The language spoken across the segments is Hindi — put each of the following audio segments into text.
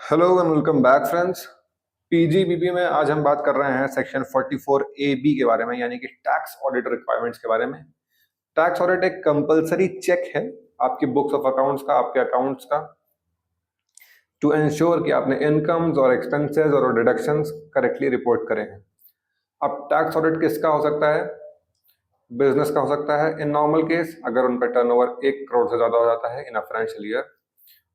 Hello and welcome back friends. PGBP में आज हम बात कर रहे हैं सेक्शन 44 ए बी के बारे में, यानी कि टैक्स ऑडिट रिक्वायरमेंट्स के बारे में। टैक्स ऑडिट एक कंपलसरी चेक है आपकी बुक्स ऑफ अकाउंट्स का, आपके अकाउंट्स का, टू एंश्योर कि आपने इनकम्स और एक्सपेंसेस और डिडक्शंस करेक्टली रिपोर्ट करें हैं। अब टैक्स ऑडिट किसका हो सकता है? बिजनेस का हो सकता है इन नॉर्मल केस, अगर उनका टर्नओवर 1 करोड़ से ज्यादा हो जाता है इन अ फाइनेंशियल ईयर,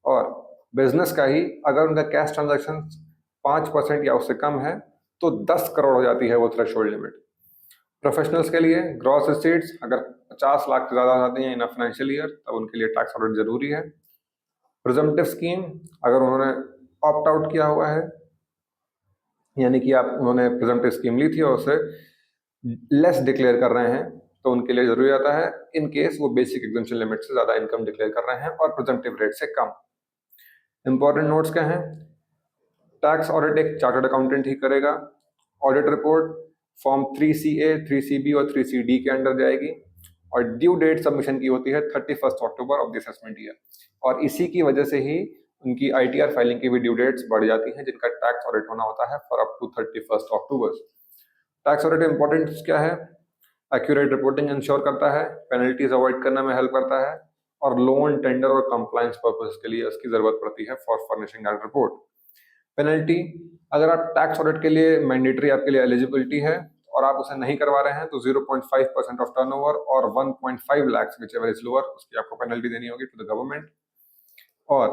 और बिजनेस का ही अगर उनका कैश ट्रांजैक्शन 5% या उससे कम है तो 10 करोड़ हो जाती है वो थ्रेशोल्ड लिमिट। प्रोफेशनल्स के लिए ग्रॉस रिसीट्स अगर 50 लाख से ज्यादा हो जाती हैं इन अ फाइनेंशियल ईयर, तब उनके लिए टैक्स ऑडिट जरूरी है। प्रिजम्पटिव स्कीम अगर उन्होंने ऑप्ट आउट किया हुआ है, यानी कि आप उन्होंने प्रिजम्पटिव स्कीम ली थी और उसे लेस डिक्लेयर कर रहे हैं, तो उनके लिए जरूरी आता है इन केस वो बेसिक एग्जम्पशन लिमिट से ज्यादा इनकम डिक्लेयर कर रहे हैं और प्रिजम्पटिव रेट से कम। इंपॉर्टेंट नोट्स क्या हैं? टैक्स ऑडिट एक चार्टर्ड अकाउंटेंट ही करेगा। Audit report form 3CA, 3CB और 3CD के अंडर जाएगी, और ड्यू डेट सबमिशन की होती है 31 अक्टूबर ऑफ द असेसमेंट ईयर, और इसी की वजह से ही उनकी ITR फाइलिंग की भी ड्यू डेट्स बढ़ जाती हैं, जिनका टैक्स ऑडिट होना होता है for up to 31 October. Tax audit important क्या है? एक्यूरेट रिपोर्टिंग इंश्योर करता है, पेनल्टीज अवॉइड करने में हेल्प करता है, और लोन टेंडर और कंप्लायंस पर्पस के लिए इसकी जरूरत पड़ती है for furnishing that report. Penalty अगर आप टैक्स ऑडिट के लिए मैंडेटरी आपके लिए एलिजिबिलिटी है और आप उसे नहीं करवा रहे हैं तो 0.5% ऑफ टर्नओवर और 1.5 lakh whichever is lower, उसकी आपको पेनल्टी देनी होगी टू द गवर्नमेंट। और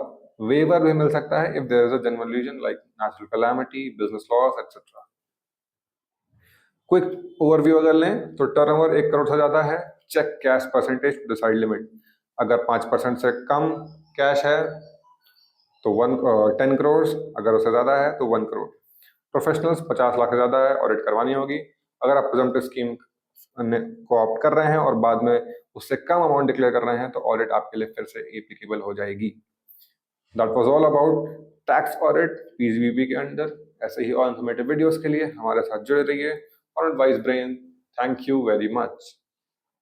वेवर भी मिल सकता है if there is a genuine reason like natural calamity, business loss etcetera. Quick overview अगर लें तो टर्नओवर 1 करोड़ से ज्यादा है, check cash percentage to decide limit. अगर 5% से कम कैश है तो 10 करोड़, अगर उससे ज्यादा है तो 1 करोड़। प्रोफेशनल्स 50 लाख से ज्यादा है, ऑडिट करवानी होगी। अगर आप प्रिजम्पटिव स्कीम को ऑप्ट कर रहे हैं और बाद में उससे कम अमाउंट डिक्लेयर कर रहे हैं तो ऑडिट आपके लिए फिर से एप्लीकेबल हो जाएगी। That was all about tax audit PGBP के अंडर। ऐसे ही और इन्फॉर्मेटिव वीडियोस के लिए हमारे साथ जुड़े रहिए और advice brain. Thank you very much.